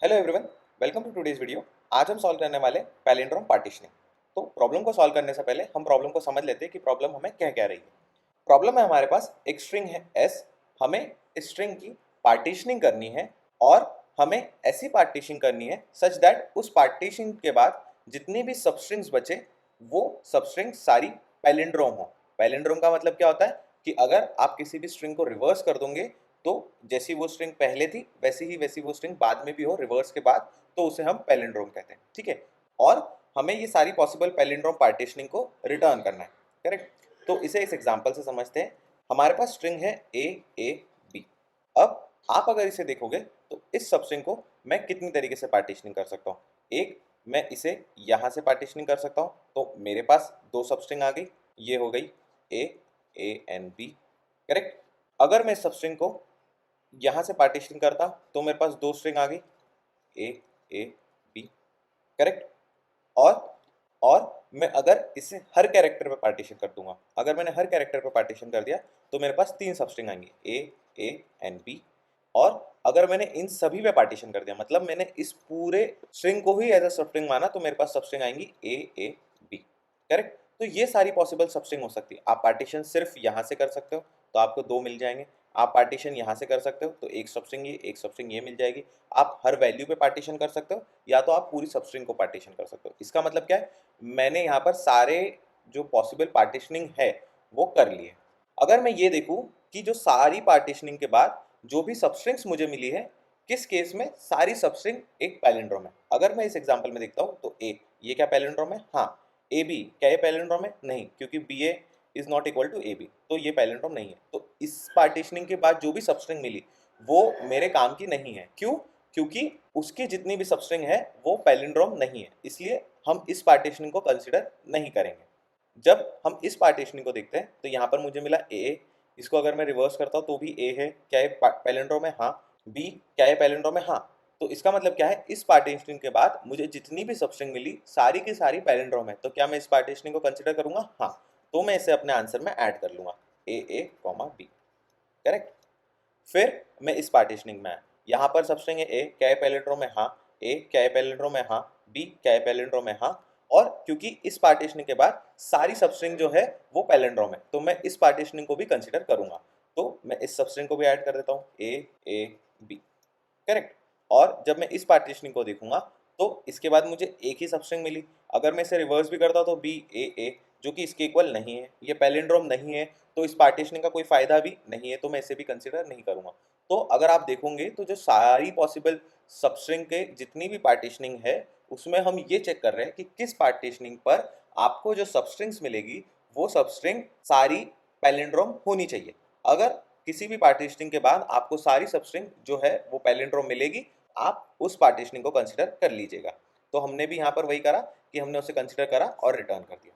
Hello everyone, welcome to today's video. आज हम solve करने वाले पैलिंड्रोम पार्टीशनिंग। तो प्रॉब्लम को सॉल्व करने से पहले हम प्रॉब्लम को समझ लेते हैं कि प्रॉब्लम हमें क्या कह रही है। प्रॉब्लम में हमारे पास एक स्ट्रिंग है एस, हमें इस स्ट्रिंग की पार्टीशनिंग करनी है और हमें ऐसी पार्टीशनिंग करनी है सच दैट उस पार्टीशन के बाद जितनी भी सबस्ट्रिंग्स बचे वो सबस्ट्रिंग सारी पैलिंड्रोम हो। पैलिंड्रोम का मतलब क्या होता है कि अगर आप किसी भी स्ट्रिंग को रिवर्स कर दोगे तो जैसी वो स्ट्रिंग पहले थी वैसी वो स्ट्रिंग बाद में भी हो रिवर्स के बाद, तो उसे हम पैलिंड्रोम कहते हैं। ठीक है, और हमें ये सारी पॉसिबल पैलिंड्रोम पार्टीशनिंग को रिटर्न करना है। करेक्ट, तो इसे इस एग्जांपल से समझते हैं। हमारे पास स्ट्रिंग है ए बी। अब आप अगर इसे देखोगे तो इस सब स्ट्रिंग को मैं कितनी तरीके से पार्टीशनिंग कर सकता हूँ। एक, मैं इसे यहाँ से पार्टीशनिंग कर सकता हूँ, तो मेरे पास दो सब स्ट्रिंग आ गई, ये हो गई ए एंड बी। करेक्ट, अगर मैं इस सब स्ट्रिंग को यहाँ से पार्टीशन करता तो मेरे पास दो स्ट्रिंग आ गई ए बी। करेक्ट, और मैं अगर इसे हर कैरेक्टर पे पार्टीशन कर दूंगा, अगर मैंने हर कैरेक्टर पे पार्टीशन कर दिया तो मेरे पास तीन सब स्ट्रिंग आएंगी ए एंड बी। और अगर मैंने इन सभी पे पार्टीशन कर दिया, मतलब मैंने इस पूरे स्ट्रिंग को ही एज अ सब स्ट्रिंग माना, तो मेरे पास सब स्ट्रिंग आएंगी ए बी। करेक्ट, तो ये सारी पॉसिबल सब स्ट्रिंग हो सकती है। आप पार्टीशन सिर्फ यहाँ से कर सकते हो तो आपको दो मिल जाएंगे। आप पार्टीशन यहाँ से कर सकते हो तो एक सब स्ट्रिंग ये, एक सब स्ट्रिंग ये मिल जाएगी। आप हर वैल्यू पे पार्टीशन कर सकते हो या तो आप पूरी सब स्ट्रिंग को पार्टीशन कर सकते हो। इसका मतलब क्या है, मैंने यहाँ पर सारे जो पॉसिबल पार्टीशनिंग है वो कर लिए। अगर मैं ये देखूँ कि जो सारी पार्टीशनिंग के बाद जो भी सबस्ट्रिंग्स मुझे मिली है, किस केस में सारी सबस्ट्रिंग एक पैलिंड्रोम है। अगर मैं इस एग्जांपल में देखता हूँ तो ये क्या पैलिंड्रोम है? हाँ। ए बी, क्या ये पैलिंड्रोम है? नहीं, क्योंकि B A is not equal to A B, तो ये पैलिंड्रोम नहीं है। तो इस पार्टीशनिंग के बाद जो भी सबस्ट्रिंग मिली वो मेरे काम की नहीं है। क्यों? क्योंकि उसकी जितनी भी सबस्ट्रिंग है वो पैलिंड्रोम नहीं है, इसलिए हम इस पार्टीशनिंग को कंसिडर नहीं करेंगे। जब हम इस पार्टीशनिंग को देखते हैं तो यहाँ पर मुझे मिला ए, इसको अगर मैं रिवर्स करता हूँ तो भी ए है, क्या ये पैलिंड्रोम है? हाँ। बी, क्या ये पैलिंड्रोम है? हाँ। तो इसका मतलब क्या है, इस पार्टीशनिंग के बाद मुझे जितनी भी सबस्ट्रिंग मिली सारी की सारी पैलिंड्रोम है, तो क्या मैं इस पार्टीशनिंग को कंसिडर करूंगा? हाँ। तो मैं इसे अपने आंसर में ऐड कर लूंगा ए कॉमा बी। करेक्ट, फिर मैं इस पार्टीशनिंग में आया, यहाँ पर सबस्ट्रिंग है ए, क्या ये पैलिंड्रोम है? हाँ। ए, क्या ये पैलिंड्रोम है? हाँ। बी, क्या ये पैलिंड्रोम है? हाँ। और क्योंकि इस पार्टीशनिंग के बाद सारी सबस्ट्रिंग जो है वो पैलिंड्रोम है, तो मैं इस पार्टीशनिंग को भी कंसिडर करूंगा। तो मैं इस सबस्ट्रिंग को भी ऐड कर देता हूँ ए बी। करेक्ट, और जब मैं इस पार्टीशनिंग को देखूंगा तो इसके बाद मुझे एक ही सबस्ट्रिंग मिली। अगर मैं इसे रिवर्स भी करता तो बी ए, जो कि इसके इक्वल नहीं है, ये पैलिंड्रोम नहीं है, तो इस पार्टीशनिंग का कोई फायदा भी नहीं है, तो मैं इसे भी कंसिडर नहीं करूंगा। तो अगर आप देखोगे तो जो सारी पॉसिबल सबस्ट्रिंग के जितनी भी पार्टीशनिंग है उसमें हम ये चेक कर रहे हैं कि किस पार्टीशनिंग पर आपको जो सबस्ट्रिंग्स मिलेगी वो सबस्ट्रिंग सारी पैलिंड्रोम होनी चाहिए। अगर किसी भी पार्टीशनिंग के बाद आपको सारी सबस्ट्रिंग जो है वो पैलिंड्रोम मिलेगी, आप उस पार्टीशनिंग को कंसिडर कर लीजिएगा। तो हमने भी यहाँ पर वही करा कि हमने उसे कंसिडर करा और रिटर्न कर दिया।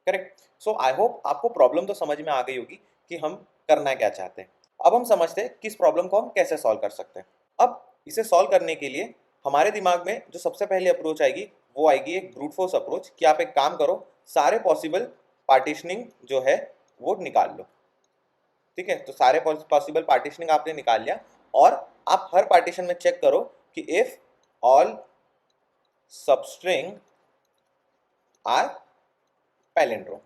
करेक्ट, सो आई होप आपको प्रॉब्लम तो समझ में आ गई होगी कि हम करना क्या चाहते हैं। अब हम समझते हैं कि इस प्रॉब्लम को हम कैसे सॉल्व कर सकते हैं। अब इसे सॉल्व करने के लिए हमारे दिमाग में जो सबसे पहली अप्रोच आएगी वो आएगी एक ब्रूट फोर्स अप्रोच, कि आप एक काम करो, सारे पॉसिबल पार्टीशनिंग जो है वो निकाल लो। ठीक है, तो सारे पॉसिबल पार्टीशनिंग आपने निकाल लिया और आप हर पार्टीशन में चेक करो कि if all substring are palindrome.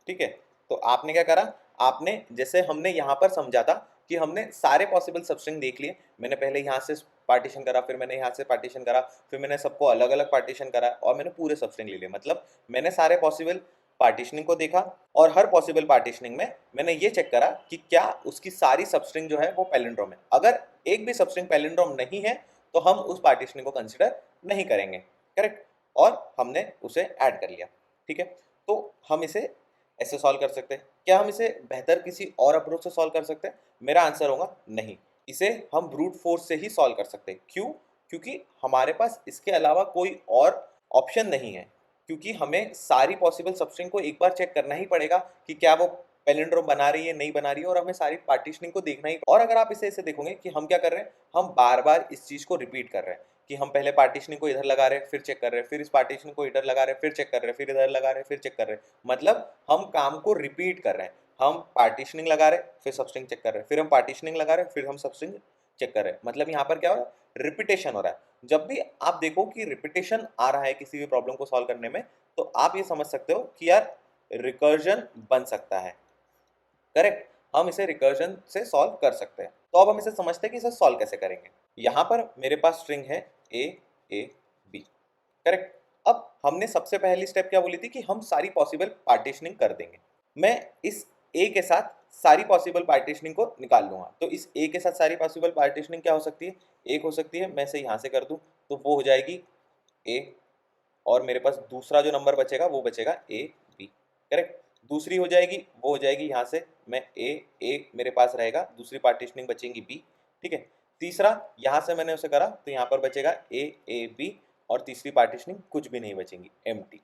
ठीक है, तो आपने क्या करा, आपने जैसे हमने यहाँ पर समझा था कि हमने सारे पॉसिबल सबस्ट्रिंग देख लिए। मैंने पहले यहाँ से पार्टीशन करा, फिर मैंने यहाँ से पार्टीशन करा, फिर मैंने सबको अलग अलग पार्टीशन करा और मैंने पूरे सबस्ट्रिंग ले लिए। मतलब मैंने सारे पॉसिबल पार्टीशनिंग को देखा और हर पॉसिबल पार्टीशनिंग में मैंने ये चेक करा कि क्या उसकी सारी सबस्ट्रिंग जो है वो पैलिंड्रोम है। अगर एक भी सबस्ट्रिंग पैलिंड्रोम नहीं है तो हम उस पार्टीशनिंग को कंसिडर नहीं करेंगे। करेक्ट, और हमने उसे ऐड कर लिया। ठीक है, तो हम इसे ऐसे सॉल्व कर सकते हैं। क्या हम इसे बेहतर किसी और अप्रोच से सॉल्व कर सकते हैं? मेरा आंसर होगा नहीं, इसे हम ब्रूट फोर्स से ही सॉल्व कर सकते हैं। क्यों? क्योंकि हमारे पास इसके अलावा कोई और ऑप्शन नहीं है, क्योंकि हमें सारी पॉसिबल सबस्ट्रिंग को एक बार चेक करना ही पड़ेगा कि क्या वो पैलिंड्रोम बना रही है नहीं बना रही है, और हमें सारी पार्टीशनिंग को देखना ही। और अगर आप इसे ऐसे देखोगे कि हम क्या कर रहे हैं, हम बार बार इस चीज को रिपीट कर रहे हैं कि हम पहले पार्टीशनिंग को इधर लगा रहे हैं फिर चेक कर रहे हैं, फिर इस पार्टीशनिंग को इधर लगा रहे हैं फिर चेक कर रहे हैं, फिर इधर लगा रहे हैं फिर चेक कर रहे हैं। मतलब हम काम को रिपीट कर रहे हैं। हम पार्टीशनिंग लगा रहे हैं फिर सबस्ट्रिंग चेक कर रहे हैं, फिर हम पार्टीशनिंग लगा रहे हैं फिर हम सबस्ट्रिंग चेक कर रहे हैं, मतलब यहाँ पर क्या हो रहा है, रिपीटेशन हो रहा है। जब भी आप देखो कि रिपीटेशन आ रहा है किसी भी प्रॉब्लम को सॉल्व करने में, तो आप ये समझ सकते हो कि यार रिकर्जन बन सकता है। करेक्ट, हम इसे रिकर्जन से सॉल्व कर सकते हैं। तो अब हम इसे समझते हैं कि इसे सॉल्व कैसे करेंगे। यहाँ पर मेरे पास स्ट्रिंग है ए बी। करेक्ट, अब हमने सबसे पहली स्टेप क्या बोली थी कि हम सारी पॉसिबल पार्टीशनिंग कर देंगे। मैं इस ए के साथ सारी पॉसिबल पार्टीशनिंग को निकाल लूंगा। तो इस ए के साथ सारी पॉसिबल पार्टीशनिंग क्या हो सकती है, एक हो सकती है, मैं इसे यहाँ से कर दूं तो वो हो जाएगी ए, और मेरे पास दूसरा जो नंबर बचेगा वो बचेगा ए बी। करेक्ट, दूसरी हो जाएगी, वो हो जाएगी यहाँ से मैं ए मेरे पास रहेगा, दूसरी पार्टीशनिंग बचेंगी बी। ठीक है, तीसरा यहाँ से मैंने उसे करा तो यहाँ पर बचेगा ए बी, और तीसरी पार्टीशनिंग कुछ भी नहीं बचेंगी, एम्प्टी।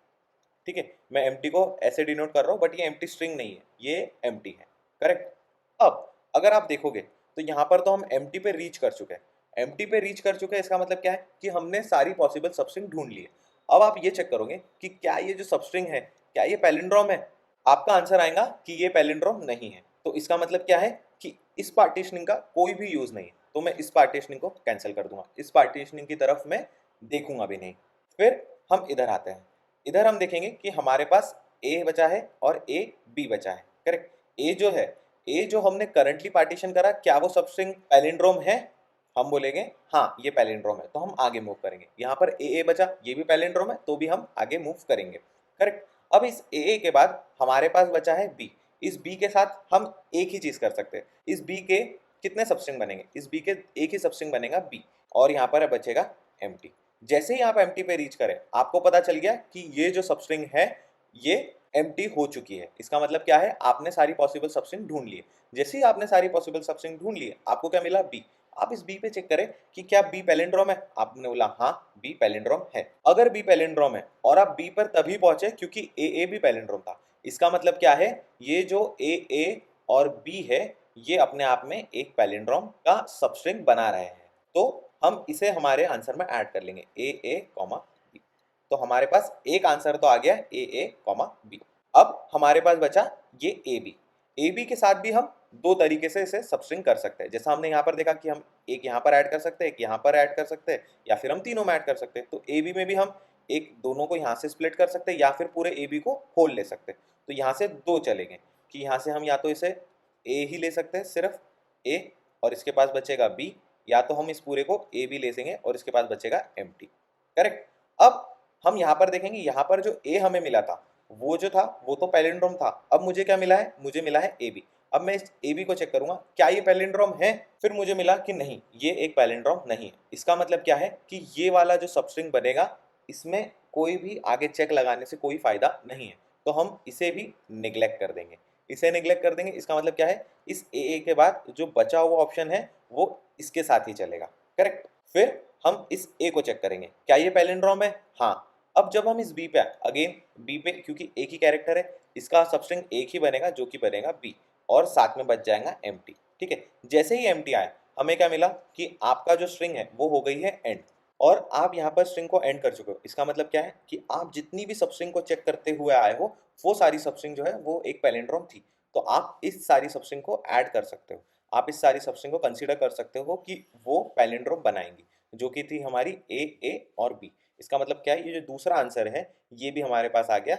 ठीक है, मैं एम्प्टी को ऐसे डिनोट कर रहा हूँ, बट ये एम्प्टी स्ट्रिंग नहीं है, ये एम्प्टी है। करेक्ट, अब अगर आप देखोगे तो यहाँ पर तो हम एम्प्टी पे रीच कर चुके हैं। एम्प्टी पे रीच कर चुके हैं, इसका मतलब क्या है कि हमने सारी पॉसिबल सबस्ट्रिंग ढूंढ ली है। अब आप ये चेक करोगे कि क्या ये जो सबस्ट्रिंग है, क्या ये पैलिंड्रोम है। आपका आंसर आएगा कि ये पैलिंड्रोम नहीं है। तो इसका मतलब क्या है कि इस पार्टीशनिंग का कोई भी यूज नहीं है, तो मैं इस पार्टीशनिंग को कैंसिल कर दूंगा, इस पार्टीशनिंग की तरफ मैं देखूंगा भी नहीं। फिर हम इधर आते हैं, इधर हम देखेंगे कि हमारे पास ए बचा है और ए बी बचा है। करेक्ट, ए जो है, ए जो हमने करंटली पार्टीशन करा, क्या वो सबस्ट्रिंग पैलिंड्रोम है? हम बोलेंगे हाँ ये पैलिंड्रोम है, तो हम आगे मूव करेंगे। यहाँ पर ए बचा, ये भी पैलिंड्रोम है, तो भी हम आगे मूव करेंगे। करेक्ट, अब इस ए के बाद हमारे पास बचा है बी। इस बी के साथ हम एक ही चीज कर सकते हैं, इस बी के कितने सबस्ट्रिंग बनेंगे, इस बी के एक ही सबस्ट्रिंग बनेगा बी, और यहाँ पर बचेगा एम्प्टी। जैसे ही आप एम्प्टी पे रीच करें, आपको पता चल गया कि ये जो सबस्ट्रिंग है ये एम्प्टी हो चुकी है। इसका मतलब क्या है, आपने सारी पॉसिबल सबस्ट्रिंग ढूंढ ली है। जैसे ही आपने सारी पॉसिबल सबस्ट्रिंग ढूंढ ली है, आपको क्या मिला, बी। आप इस बी पे चेक करें कि क्या बी पैलिंड्रोम है। आपने बोला हाँ बी पैलिंड्रोम है। अगर बी पैलिंड्रोम है और आप बी पर तभी पहुंचे क्योंकि ए भी पैलिंड्रोम था, इसका मतलब क्या है, ये जो ए और बी है ये अपने आप में एक पैलिंड्रोम का सबस्ट्रिंग बना रहे हैं। तो हम इसे हमारे आंसर में ऐड कर लेंगे ए कॉमा बी। तो हमारे पास एक आंसर तो आ गया ए कॉमा बी। अब हमारे पास बचा ये ए बी के साथ भी हम दो तरीके से इसे सबस्ट्रिंग कर सकते हैं। जैसा हमने यहाँ पर देखा कि हम एक यहाँ पर ऐड कर सकते हैं, एक यहाँ पर ऐड कर सकते हैं, या फिर हम तीनों में ऐड कर सकते हैं। तो ए बी में भी हम एक दोनों को यहाँ से स्प्लिट कर सकते हैं, या फिर पूरे ए बी को होल ले सकते हैं। तो यहाँ से दो चलेंगे कि यहाँ से हम या तो इसे ए ही ले सकते हैं, सिर्फ ए, और इसके पास बचेगा बी, या तो हम इस पूरे को ए बी ले लेंगे और इसके पास बचेगा एम्प्टी। करेक्ट, अब हम यहाँ पर देखेंगे, यहाँ पर जो ए हमें मिला था वो जो था वो तो पैलिंड्रोम था। अब मुझे क्या मिला है, मुझे मिला है ए बी। अब मैं इस ए बी को चेक करूंगा क्या ये पैलिंड्रोम है, फिर मुझे मिला कि नहीं ये एक पैलिंड्रोम नहीं है। इसका मतलब क्या है कि ये वाला जो सबस्ट्रिंग बनेगा इसमें कोई भी आगे चेक लगाने से कोई फायदा नहीं है, तो हम इसे भी निग्लेक्ट कर देंगे। इसे निग्लेक्ट कर देंगे, इसका मतलब क्या है, इस ए के बाद जो बचा हुआ ऑप्शन है वो इसके साथ ही चलेगा। करेक्ट, फिर हम इस ए को चेक करेंगे क्या ये पैलिंड्रोम है, हाँ। अब जब हम इस बी पे अगेन बी पे, क्योंकि एक ही कैरेक्टर है, इसका सबस्ट्रिंग एक ही बनेगा जो कि बनेगा बी, और साथ में बच जाएगा एम्प्टी। ठीक है, जैसे ही एम्प्टी आया हमें क्या मिला कि आपका जो स्ट्रिंग है वो हो गई है एंड, और आप यहाँ पर स्ट्रिंग को एंड कर चुके हो। इसका मतलब क्या है कि आप जितनी भी सबस्ट्रिंग को चेक करते हुए आए हो वो सारी सबस्ट्रिंग जो है वो एक पैलिंड्रोम थी। तो आप इस सारी सबस्ट्रिंग को ऐड कर सकते हो, आप इस सारी सबस्ट्रिंग को कंसीडर कर सकते हो कि वो पैलिंड्रोम बनाएंगी, जो कि थी हमारी ए और बी। इसका मतलब क्या है, ये जो दूसरा आंसर है ये भी हमारे पास आ गया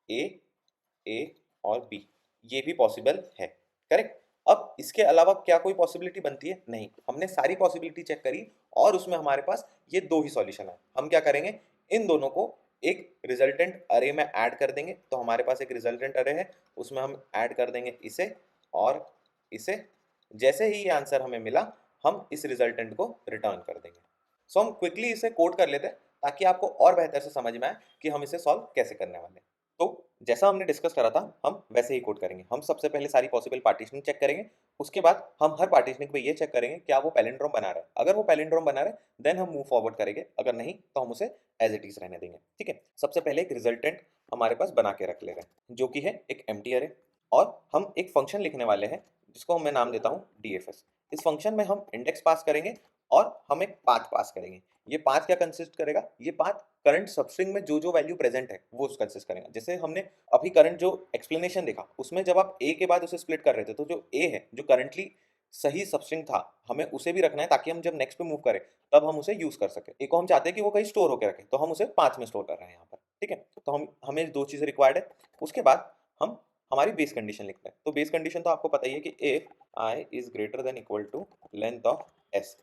ए और बी, ये भी पॉसिबल है। करेक्ट, अब इसके अलावा क्या कोई पॉसिबिलिटी बनती है, नहीं। हमने सारी पॉसिबिलिटी चेक करी और उसमें हमारे पास ये दो ही सॉल्यूशन है। हम क्या करेंगे, इन दोनों को एक रिजल्टेंट अरे में ऐड कर देंगे। तो हमारे पास एक रिजल्टेंट अरे है, उसमें हम ऐड कर देंगे इसे और इसे। जैसे ही ये आंसर हमें मिला हम इस रिजल्टेंट को रिटर्न कर देंगे। सो हम क्विकली इसे कोड कर लेते हैं ताकि आपको और बेहतर से समझ में आए कि हम इसे सॉल्व कैसे करने वाले हैं। तो जैसा हमने डिस्कस करा था हम वैसे ही कोड करेंगे। हम सबसे पहले सारी पॉसिबल पार्टीशनिंग चेक करेंगे, उसके बाद हम हर पार्टीशनिंग पे ये चेक करेंगे क्या वो पैलिंड्रोम बना रहा है। अगर वो पैलिंड्रोम बना रहा है देन हम मूव फॉरवर्ड करेंगे, अगर नहीं तो हम उसे एज इट इज रहने देंगे। ठीक है, सबसे पहले एक रिजल्टेंट हमारे पास बना के रख ले रहे हैं जो कि है एक एम्प्टी अरे, और हम एक फंक्शन लिखने वाले हैं जिसको मैं नाम देता हूँ डीएफएस। इस फंक्शन में हम इंडेक्स पास करेंगे और हम एक पाथ पास करेंगे। ये पाथ क्या कंसिस्ट करेगा, ये पाथ करंट सबस्ट्रिंग में जो जो वैल्यू प्रेजेंट है वो कंसिस्ट करेगा। जैसे हमने अभी करंट जो एक्सप्लेनेशन देखा उसमें जब आप ए के बाद उसे स्प्लिट कर रहे थे तो जो ए है जो करंटली सही सबस्ट्रिंग था हमें उसे भी रखना है, ताकि हम जब नेक्स्ट पे मूव करें तब हम उसे यूज कर सके। एक को हम चाहते हैं कि वो कहीं स्टोर होकर रखे, तो हम उसे पाथ में स्टोर कर रहे हैं यहाँ पर, ठीक है। तो हमें दो चीजें रिक्वायर्ड है। उसके बाद हम हमारी बेस कंडीशन लिखते हैं। तो बेस कंडीशन तो आपको पता ही है कि if I is greater than equal to length of S,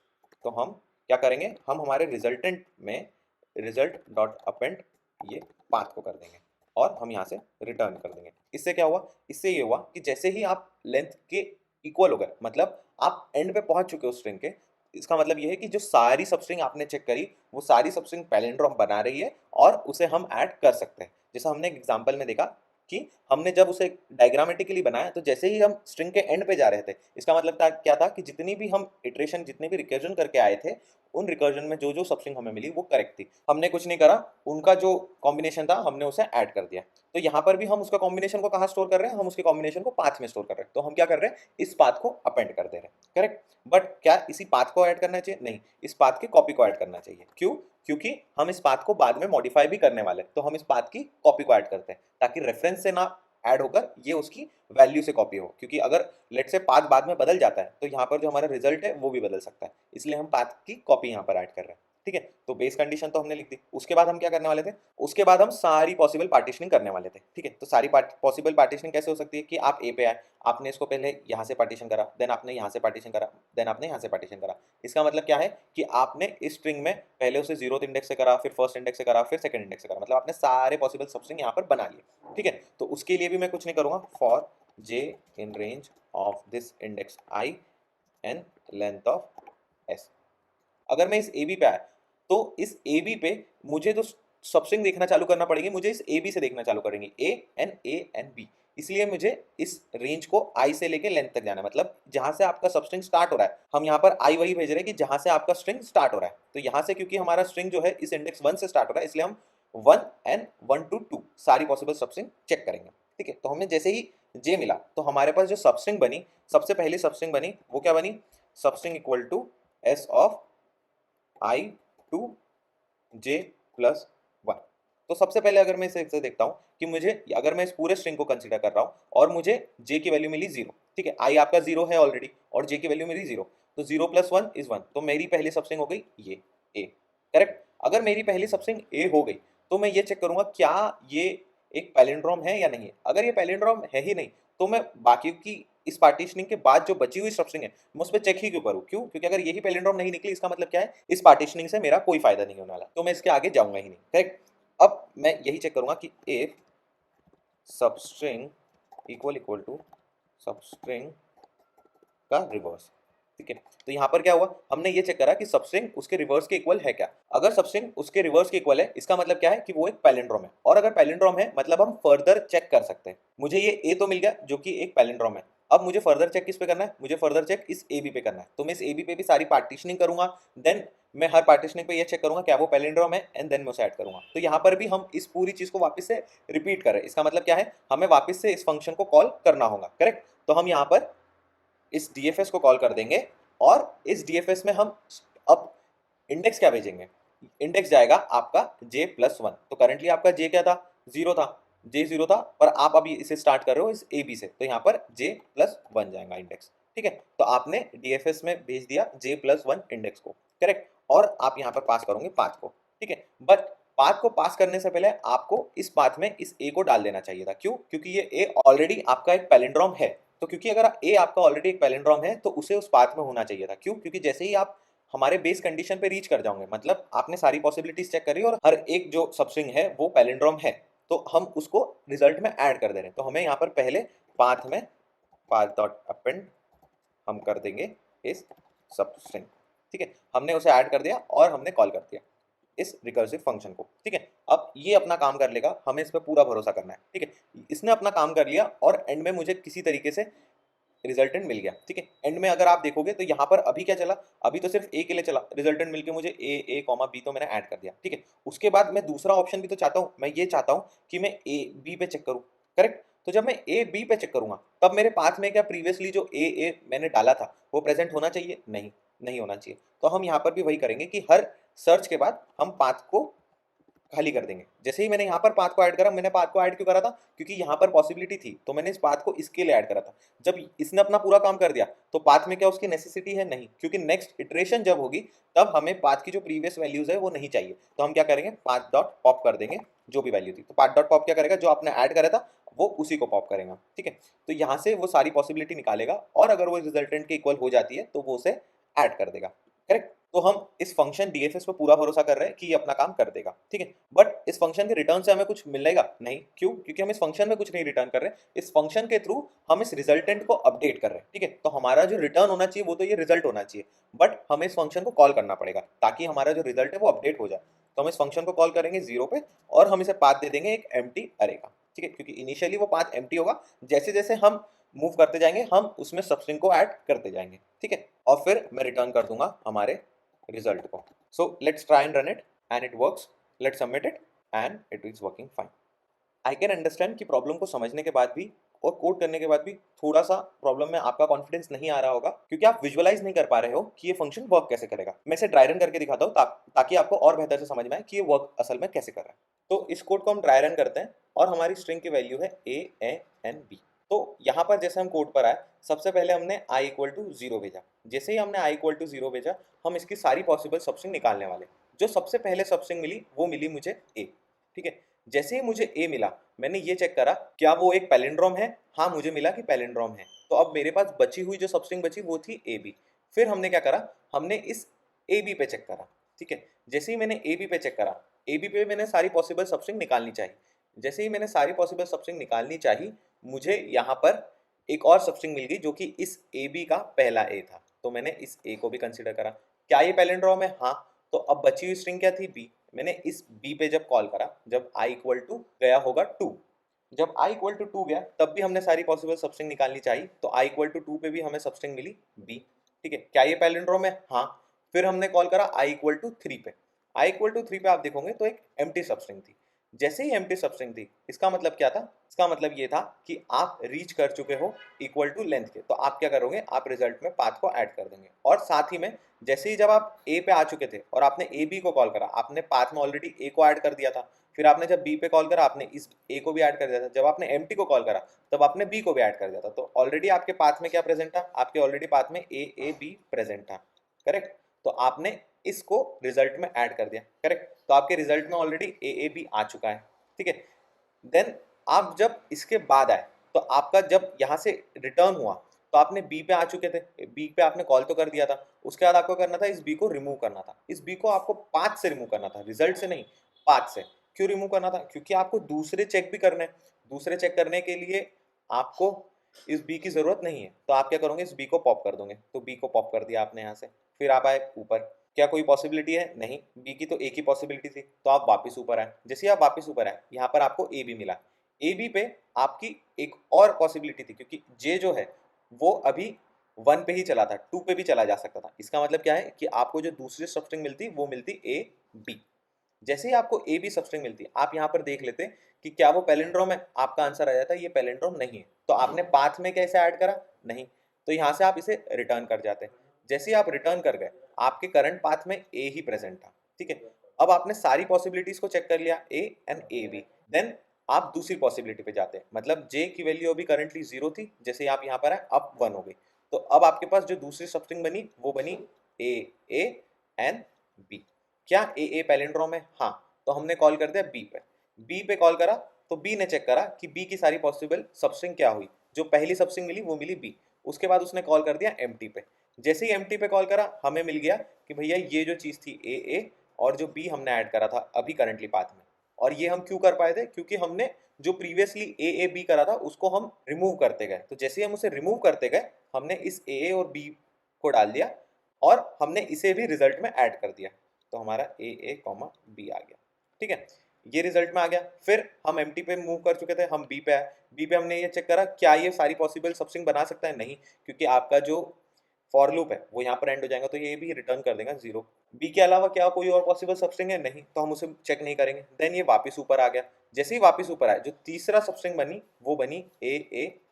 तो हम क्या करेंगे, हम हमारे रिजल्टेंट में रिजल्ट डॉट अपेंड ये पाथ को कर देंगे और हम यहाँ से रिटर्न कर देंगे। इससे क्या हुआ, इससे ये हुआ कि जैसे ही आप लेंथ के इक्वल हो गए, मतलब आप एंड पे पहुंच चुके हो स्ट्रिंग के, इसका मतलब ये है कि जो सारी सबस्ट्रिंग आपने चेक करी वो सारी सबस्ट्रिंग पैलिंड्रोम बना रही है और उसे हम ऐड कर सकते हैं। जैसा हमने एक एग्जांपल में देखा कि हमने जब उसे डायग्रामेटिकली बनाया तो जैसे ही हम स्ट्रिंग के एंड पे जा रहे थे, इसका मतलब था क्या था कि जितनी भी हम इटरेशन, जितने भी रिकर्जन करके आए थे, उन रिकर्जन में जो जो सबस्ट्रिंग हमें मिली वो करेक्ट थी। हमने कुछ नहीं करा, उनका जो कॉम्बिनेशन था हमने उसे ऐड कर दिया। तो यहाँ पर भी हम उसका कॉम्बिनेशन को कहाँ स्टोर कर रहे हैं, हम उसके कॉम्बिनेशन को पाथ में स्टोर कर रहे हैं। तो हम क्या कर रहे हैं, इस पाथ को अपेंड कर दे रहे हैं, करेक्ट। बट क्या इसी पाथ को ऐड करना चाहिए? नहीं, इस पाथ के कॉपी को ऐड करना चाहिए। क्यों? क्योंकि हम इस पाथ को बाद में मॉडिफाई भी करने वाले हैं, तो हम इस पाथ की कॉपी को ऐड करते हैं ताकि रेफरेंस से ना ऐड होकर ये उसकी वैल्यू से कॉपी हो। क्योंकि अगर लेट से पाथ बाद में बदल जाता है तो यहाँ पर जो हमारा रिजल्ट है वो भी बदल सकता है, इसलिए हम पाथ की कॉपी यहाँ पर ऐड कर रहे हैं, ठीक है। तो बेस कंडीशन तो हमने लिख दी। उसके बाद हम क्या करने वाले थे, उसके बाद हम सारी पॉसिबल पार्टीशनिंग करने वाले थे, ठीक है। तो सारी पॉसिबल पार्टीशनिंग कैसे हो सकती है कि आप ए पे आए, आपने इसको पहले यहाँ से पार्टीशन करा, देन आपने यहाँ से पार्टीशन करा, देन आपने यहाँ से पार्टीशन करा। इसका मतलब क्या है कि आपने इस स्ट्रिंग में पहले उसे 0th इंडेक्स से करा, फिर फर्स्ट इंडेक्स से करा, फिर सेकंड इंडेक्स से करा, मतलब आपने सारे पॉसिबल सबस्ट्रिंग यहाँ पर बना लिए, ठीक है। तो उसके लिए भी मैं कुछ नहीं करूँगा, for j in range of this index i and length of s। अगर मैं इस ए बी पे आया तो इस ए बी पे मुझे तो सबस्ट्रिंग देखना चालू करना पड़ेगी, मुझे इस ए बी से देखना चालू करेंगे, ए एंड बी। इसलिए मुझे इस रेंज को आई से लेके लेंथ तक जाना है, मतलब जहां से आपका सबस्ट्रिंग स्टार्ट हो रहा है हम यहाँ पर आई वही भेज रहे हैं कि जहां से आपका स्ट्रिंग स्टार्ट हो रहा है। तो यहाँ से क्योंकि हमारा स्ट्रिंग जो है इस इंडेक्स 1 से स्टार्ट हो रहा है, इसलिए हम 1 एंड 1 to 2 सारी पॉसिबल सबस्ट्रिंग चेक करेंगे, ठीक है। तो हमें जैसे ही जे मिला तो हमारे पास जो सबस्ट्रिंग बनी, सबसे पहली सबस्ट्रिंग बनी वो क्या बनी, substring equal to S of I to J plus one. तो सबसे पहले अगर मैं इसे देखता हूँ कि मुझे, अगर मैं इस पूरे स्ट्रिंग को कंसीडर कर रहा हूँ और मुझे जे की वैल्यू मिली 0, ठीक है, आई आपका 0 है ऑलरेडी और जे की वैल्यू मिली 0, तो 0 + 1 = 1, तो मेरी पहली सबस्ट्रिंग हो गई ये ए, करेक्ट। अगर मेरी पहली सबस्ट्रिंग ए हो गई तो मैं ये चेक करूंगा क्या ये एक पैलिंड्रोम है या नहीं है। अगर ये पैलिंड्रोम है ही नहीं तो मैं बाकी की इस पार्टीशनिंग के बाद जो बची हुई स्ट्रक्चरिंग है मैं उस पर चेक ही क्यों करूँ? क्यों? क्योंकि अगर यही पैलिंड्रोम नहीं निकली इसका मतलब क्या है, इस पार्टीशनिंग से मेरा कोई फायदा नहीं होने वाला, तो मैं इसके आगे जाऊंगा ही नहीं, करेक्ट। अब मैं यही चेक करूंगा कि if substring equal to substring का रिवर्स, ठीक है। तो यहाँ पर क्या हुआ, हमने ये चेक करा कि सबस्ट्रिंग उसके रिवर्स के इक्वल है क्या। अगर सबस्ट्रिंग उसके रिवर्स के इक्वल है इसका मतलब क्या है कि वो एक पैलिंड्रोम है, और अगर पैलिंड्रोम है मतलब हम फर्दर चेक कर सकते हैं। मुझे ये ए तो मिल गया जो कि एक पैलिंड्रोम है, अब मुझे फर्दर चेक किस पे करना है, मुझे फर्दर चेक इस ए बी पे करना है। तो मैं इस ए बी पे भी सारी पार्टीशनिंग करूंगा, देन मैं हर पार्टीशनिंग पे ये चेक करूंगा क्या वो पैलिंड्रोम है, एंड देन मैं उसे ऐड करूंगा। तो यहाँ पर भी हम इस पूरी चीज को वापस से रिपीट कर रहे हैं, इसका मतलब क्या है, हमें वापस से इस फंक्शन को कॉल करना होगा, करेक्ट। तो हम यहाँ पर इस डीएफएस को कॉल कर देंगे और इस डीएफएस में हम अब इंडेक्स क्या भेजेंगे, इंडेक्स जाएगा आपका j+1। तो करेंटली आपका j क्या था, 0 था, j 0 था, पर आप अभी इसे स्टार्ट कर रहे हो इस ए बी से, तो यहाँ पर j+1 जाएगा इंडेक्स, ठीक है। तो आपने डीएफएस में भेज दिया j+1 इंडेक्स को, करेक्ट, और आप यहाँ पर पास करोगे पाथ को, ठीक है। बट पाथ को पास करने से पहले आपको इस पाथ में इस ए को डाल देना चाहिए था। क्यों? क्योंकि ये ए ऑलरेडी आपका एक पैलिंड्रोम है। तो क्योंकि अगर ए आपका ऑलरेडी एक पैलिंड्रोम है तो उसे उस पाथ में होना चाहिए था। क्यों? क्योंकि जैसे ही आप हमारे बेस कंडीशन पे रीच कर जाओगे, मतलब आपने सारी पॉसिबिलिटीज चेक करी और हर एक जो सबस्ट्रिंग है वो पैलिंड्रोम है, तो हम उसको रिजल्ट में ऐड कर दे रहे हैं। तो हमें यहाँ पर पहले पाथ में पाथ डॉट अपेंड हम कर देंगे इस सबस्ट्रिंग, ठीक है। हमने उसे ऐड कर दिया और हमने कॉल कर दिया इस रिकर्सिव फंक्शन को, ठीक है। अब ये अपना काम कर लेगा, हमें इस पर पूरा भरोसा करना है, ठीक है। इसने अपना काम कर लिया और एंड में मुझे किसी तरीके से रिजल्टेंट मिल गया, ठीक है। एंड में अगर आप देखोगे तो यहाँ पर अभी क्या चला, अभी तो सिर्फ ए के लिए चला, रिजल्टेंट मिलके मुझे ए कॉमा बी तो मैंने ऐड कर दिया, ठीक है। उसके बाद मैं दूसरा ऑप्शन भी तो चाहता हूँ, मैं ये चाहता हूँ कि मैं ए बी पे चेक करूँ, करेक्ट। तो जब मैं ए बी पे चेक करूंगा तब मेरे पाथ में क्या प्रीवियसली जो ए मैंने डाला था वो प्रेजेंट होना चाहिए? नहीं होना चाहिए। तो हम यहाँ पर भी वही करेंगे कि हर सर्च के बाद हम पाथ को खाली कर देंगे। जैसे ही मैंने यहाँ पर पाथ को ऐड करा, मैंने पाथ को ऐड क्यों करा था, क्योंकि यहाँ पर पॉसिबिलिटी थी, तो मैंने इस पाथ को इसके लिए ऐड करा था। जब इसने अपना पूरा काम कर दिया तो पाथ में क्या उसकी नेसेसिटी है, नहीं, क्योंकि नेक्स्ट इटरेशन जब होगी तब हमें पाथ की जो प्रीवियस वैल्यूज है वो नहीं चाहिए, तो हम क्या करेंगे, पाथ डॉट पॉप कर देंगे जो भी वैल्यू थी। तो पाथ डॉट पॉप क्या करेगा, जो आपने ऐड करा था वो उसी को पॉप करेगा, ठीक है। तो यहाँ से वो सारी पॉसिबिलिटी निकालेगा और अगर वो रिजल्टेंट के इक्वल हो जाती है तो वो उसे ऐड कर देगा, करेक्ट। तो हम इस फंक्शन डीएफएस पे पूरा भरोसा कर रहे हैं कि ये अपना काम कर देगा, ठीक है। बट इस फंक्शन के रिटर्न से हमें कुछ मिलेगा नहीं, क्यों, क्योंकि हम इस फंक्शन में कुछ नहीं रिटर्न कर रहे हैं, इस फंक्शन के थ्रू हम इस रिजल्टेंट को अपडेट कर रहे हैं, ठीक है। तो हमारा जो रिटर्न होना चाहिए वो तो ये रिजल्ट होना चाहिए, बट हमें इस फंक्शन को कॉल करना पड़ेगा ताकि हमारा जो रिजल्ट है वो अपडेट हो जाए। तो हम इस फंक्शन को कॉल करेंगे 0 पे और हम इसे पाथ दे देंगे एक एम्प्टी अरे का, ठीक है, क्योंकि इनिशियली वो पाथ एम्प्टी होगा, जैसे जैसे हम मूव करते जाएंगे हम उसमें सबस्ट्रिंग को ऐड करते जाएंगे, ठीक है। और फिर मैं रिटर्न कर दूंगा हमारे रिजल्ट को। So let's try and run it and it works, let's submit it and it is working fine. I can understand कि प्रॉब्लम को समझने के बाद भी और कोड करने के बाद भी थोड़ा सा प्रॉब्लम में आपका कॉन्फिडेंस नहीं आ रहा होगा, क्योंकि आप विजुअलाइज नहीं कर पा रहे हो कि ये फंक्शन वर्क कैसे करेगा। मैं इसे ड्राई रन करके दिखाता हूँ ताकि आपको और बेहतर से समझ में आए कि ये वर्क असल में कैसे कर रहा है। तो इस कोड को हम ड्राई रन करते हैं और हमारी स्ट्रिंग की वैल्यू है ANB। तो यहाँ पर जैसे हम कोड पर आए, सबसे पहले हमने i इक्वल टू 0 भेजा। जैसे ही हमने i इक्वल टू 0 भेजा, हम इसकी सारी पॉसिबल सबस्ट्रिंग निकालने वाले। जो सबसे पहले सबस्ट्रिंग मिली वो मिली मुझे a, ठीक है। जैसे ही मुझे a मिला, मैंने ये चेक करा क्या वो एक पैलिंड्रोम है, हाँ मुझे मिला कि पैलिंड्रोम है। तो अब मेरे पास बची हुई जो सबस्ट्रिंग बची वो थी ab। फिर हमने क्या करा, हमने इस ab पे चेक करा, ठीक है। जैसे ही मैंने ab पे चेक करा, ab पे मैंने सारी पॉसिबल सबस्ट्रिंग निकालनी चाहिए। जैसे ही मैंने सारी पॉसिबल सबस्ट्रिंग निकालनी चाहिए, मुझे यहाँ पर एक और सबस्ट्रिंग मिल गई जो कि इस AB का पहला A था, तो मैंने इस A को भी कंसीडर करा। क्या ये पैलिंड्रोम है, हाँ। तो अब बची हुई स्ट्रिंग क्या थी, B। मैंने इस B पे जब कॉल करा, जब i इक्वल टू गया होगा 2, जब i इक्वल टू 2 गया तब भी हमने सारी पॉसिबल सबस्ट्रिंग निकालनी चाहिए, तो i इक्वल टू 2 पे भी हमें सबस्ट्रिंग मिली B, ठीक है। क्या ये पैलिंड्रोम है, हाँ। फिर हमने कॉल करा i इक्वल टू 3 पे। i इक्वल टू 3 पे आप देखोगे तो एक एम्प्टी सबस्ट्रिंग थी। जैसे ही एम्प्टी सबस्ट्रिंग थी, इसका मतलब क्या था, इसका मतलब ये था कि आप रीच कर चुके हो इक्वल टू लेंथ के, तो आप क्या करोगे, आप रिजल्ट में पाथ को ऐड कर देंगे। और साथ ही में जैसे ही जब आप ए पे आ चुके थे और आपने ए बी को कॉल करा, आपने पाथ में ऑलरेडी ए को ऐड कर दिया था। फिर आपने जब बी पे कॉल करा, आपने इस ए को भी ऐड कर दिया था। जब आपने एम टी को कॉल करा तब आपने बी को भी ऐड कर दिया था। तो ऑलरेडी आपके पाथ में क्या प्रेजेंट था, आपके ऑलरेडी पाथ में ए बी प्रेजेंट था, करेक्ट। तो आपने इसको रिजल्ट में ऐड कर दिया, करेक्ट। तो आपके रिजल्ट में ऑलरेडी ए बी आ चुका है, ठीक है। देन आप जब इसके बाद आए तो आपका जब यहाँ से रिटर्न हुआ तो आपने बी पे आ चुके थे, बी पे आपने कॉल तो कर दिया था। उसके बाद आपको करना था इस बी को रिमूव करना था। इस बी को आपको पाथ से रिमूव करना था, रिजल्ट से नहीं, पाथ से। क्यों रिमूव करना था, क्योंकि आपको दूसरे चेक भी करने हैं। दूसरे चेक करने के लिए आपको इस बी की जरूरत नहीं है, तो आप क्या करोगे, इस बी को पॉप कर दोगे। तो बी को पॉप कर दिया आपने यहाँ से। फिर आप आए ऊपर, क्या कोई पॉसिबिलिटी है, नहीं, बी की तो एक ही पॉसिबिलिटी थी, तो आप वापस ऊपर आए। जैसे आप वापस ऊपर आए, यहाँ पर आपको ए बी मिला। ए बी पे आपकी एक और पॉसिबिलिटी थी, क्योंकि जे जो है वो अभी 1 पे ही चला था, 2 पे भी चला जा सकता था। इसका मतलब क्या है कि आपको जो दूसरी सबस्ट्रिंग मिलती वो मिलती ए बी। जैसे ही आपको ए बी सबस्ट्रिंग मिलती, आप यहाँ पर देख लेते कि क्या वो पैलिंड्रोम है। आपका आंसर आ जाता है ये पैलिंड्रोम नहीं है। तो आपने पाथ में कैसे ऐड करा, नहीं, तो यहाँ से आप इसे रिटर्न कर जाते। जैसे ही आप रिटर्न कर गए, आपके करंट पाथ में ए ही प्रेजेंट था, ठीक है। अब आपने सारी पॉसिबिलिटीज को चेक कर लिया, A and A B. Then आप दूसरी पॉसिबिलिटी पे जाते हैं, मतलब जे की वैल्यू अभी करंटली 0 थी, जैसे आप यहाँ पर आए अब 1 हो गई। तो अब आपके पास जो दूसरी सबस्ट्रिंग बनी वो बनी ए एंड बी। क्या ए पैलिंड्रोम है, हाँ। तो हमने कॉल कर दिया बी पे। बी पे कॉल करा तो बी ने चेक करा कि बी की सारी पॉसिबल सबस्ट्रिंग क्या हुई। जो पहली सबस्ट्रिंग मिली वो मिली बी। उसके बाद उसने कॉल कर दिया एम टी पे। जैसे ही एम टी पे कॉल करा, हमें मिल गया कि भैया ये जो चीज़ थी ए और जो बी हमने ऐड करा था अभी करंटली पाथ में। और ये हम क्यों कर पाए थे, क्योंकि हमने जो प्रीवियसली ए बी करा था उसको हम रिमूव करते गए। तो जैसे ही हम उसे रिमूव करते गए, हमने इस ए और बी को डाल दिया और हमने इसे भी रिजल्ट में ऐड कर दिया। तो हमारा ए कॉमा बी आ गया, ठीक है। ये रिजल्ट में आ गया। फिर हम एम टी पे मूव कर चुके थे, हम बी पे आए। बी पे हमने ये चेक करा क्या ये सारी पॉसिबल सबस्ट्रिंग बना सकता है, नहीं, क्योंकि आपका जो फॉर लूप है वो यहाँ पर एंड हो जाएगा, तो ये भी रिटर्न कर देगा 0। बी के अलावा क्या कोई और पॉसिबल सबस्ट्रिंग है, नहीं, तो हम उसे चेक नहीं करेंगे। देन ये वापस ऊपर आ गया। जैसे ही वापस ऊपर आया, जो तीसरा सबस्ट्रिंग बनी वो बनी ए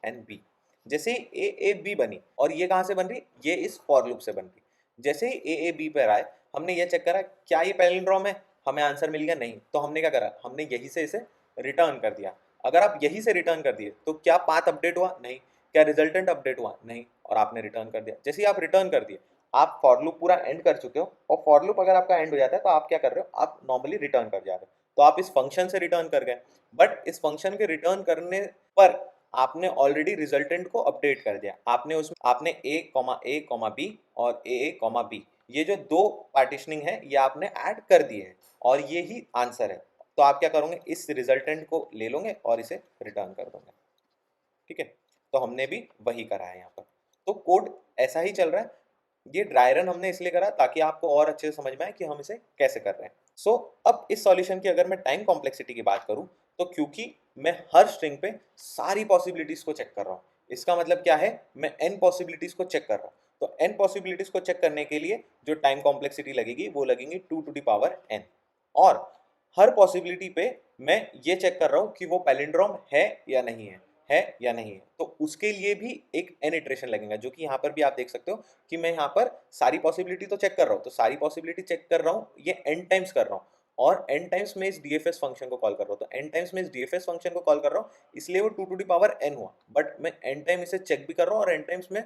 एंड बी। जैसे ही ए बी बनी, और ये कहाँ से बन रही, ये इस फॉर लूप से बन रही। जैसे ही ए बी पर आए, हमने ये चेक करा क्या ये पैलिंड्रोम है, हमें आंसर मिल गया, नहीं, तो हमने क्या करा, हमने यहीं से इसे रिटर्न कर दिया। अगर आप यहीं से रिटर्न कर दिए तो क्या पाथ अपडेट हुआ? नहीं। क्या रिजल्टेंट अपडेट हुआ? नहीं। और आपने रिटर्न कर दिया। जैसे ही आप रिटर्न कर दिए, आप फॉर लूप पूरा एंड कर चुके हो, और फॉर लूप अगर आपका एंड हो जाता है तो आप क्या कर रहे हो, आप नॉर्मली रिटर्न कर जा रहे हो। तो आप इस फंक्शन से रिटर्न कर गए, बट इस फंक्शन के रिटर्न करने पर आपने ऑलरेडी रिजल्टेंट को अपडेट कर दिया। आपने a, b और a, b, ये जो दो पार्टीशनिंग है ये आपने ऐड कर दिए है, और ये ही आंसर है। तो आप क्या करोगे, इस रिजल्टेंट को ले लोगे और इसे रिटर्न कर दोगे। ठीक है, तो हमने भी वही करा है यहाँ पर। तो कोड ऐसा ही चल रहा है। ये ड्राई रन हमने इसलिए करा ताकि आपको और अच्छे से समझ में आए कि हम इसे कैसे कर रहे हैं। सो अब इस सॉल्यूशन की अगर मैं टाइम कॉम्प्लेक्सिटी की बात करूं, तो क्योंकि मैं हर स्ट्रिंग पे सारी पॉसिबिलिटीज को चेक कर रहा हूं, इसका मतलब क्या है, मैं n पॉसिबिलिटीज को चेक कर रहा हूं। तो n पॉसिबिलिटीज को चेक करने के लिए जो टाइम कॉम्प्लेक्सिटी लगेगी वो लगेगी 2⁻n। और हर पॉसिबिलिटी पे मैं ये चेक कर रहा हूँ कि वो पैलिंड्रोम है या नहीं है या नहीं है। तो उसके लिए भी एक n इटरेशन लगेगा, जो कि यहाँ पर भी आप देख सकते हो कि मैं यहाँ पर सारी पॉसिबिलिटी तो चेक कर रहा हूँ, तो सारी पॉसिबिलिटी चेक कर रहा हूँ, ये n टाइम्स कर रहा हूँ, और n टाइम्स में इस DFS फंक्शन को कॉल कर रहा हूँ। तो n टाइम्स में इस DFS फंक्शन को कॉल कर रहा हूँ, इसलिए वो 2⁻n हुआ। बट मैं n टाइम इसे चेक भी कर रहा हूँ और n टाइम्स में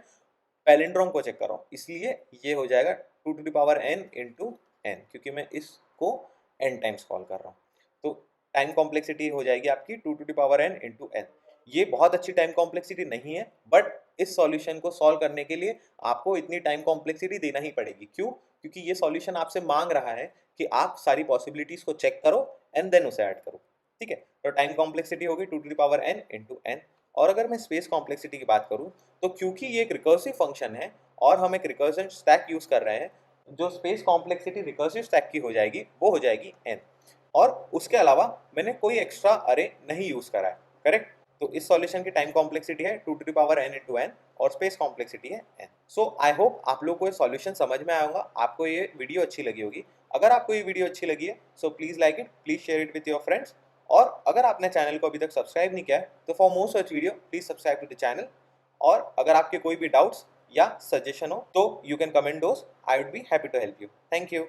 पैलिंड्रोम को चेक कर रहा हूँ, इसलिए ये हो जाएगा 2⁻n इंटू n, क्योंकि मैं इसको n टाइम्स कॉल कर रहा हूँ। तो टाइम कॉम्प्लेक्सिटी हो जाएगी आपकी 2⁻n इंटू n। ये बहुत अच्छी टाइम कॉम्प्लेक्सिटी नहीं है, बट इस सॉल्यूशन को सॉल्व करने के लिए आपको इतनी टाइम कॉम्प्लेक्सिटी देना ही पड़ेगी। क्यों? क्योंकि ये सॉल्यूशन आपसे मांग रहा है कि आप सारी पॉसिबिलिटीज को चेक करो एंड देन उसे ऐड करो। ठीक है, तो टाइम कॉम्प्लेक्सिटी होगी 2⁻n इंटू n। और अगर मैं स्पेस कॉम्प्लेक्सिटी की बात करूं, तो क्योंकि ये एक रिकर्सिव फंक्शन है और हम एक रिकर्सिव स्टैक यूज कर रहे हैं, जो स्पेस कॉम्प्लेक्सिटी रिकर्सिव स्टैक की हो जाएगी वो हो जाएगी n। और उसके अलावा मैंने कोई एक्स्ट्रा अरे नहीं यूज करा है, करेक्ट। तो इस सॉल्यूशन की टाइम कॉम्प्लेक्सिटी है 2⁻n इंटू n, और स्पेस कॉम्प्लेक्सिटी है n। सो आई होप आप लोग को ये सॉल्यूशन समझ में आया होगा, आपको ये वीडियो अच्छी लगी होगी। अगर आपको ये वीडियो अच्छी लगी है so please like it, please share it with your friends. और अगर आपने चैनल को अभी तक सब्सक्राइब नहीं किया है तो for more such video please subscribe to the channel. और अगर आपके कोई भी डाउट्स या सजेशन हो तो you can comment those, I would be happy to help you. Thank you.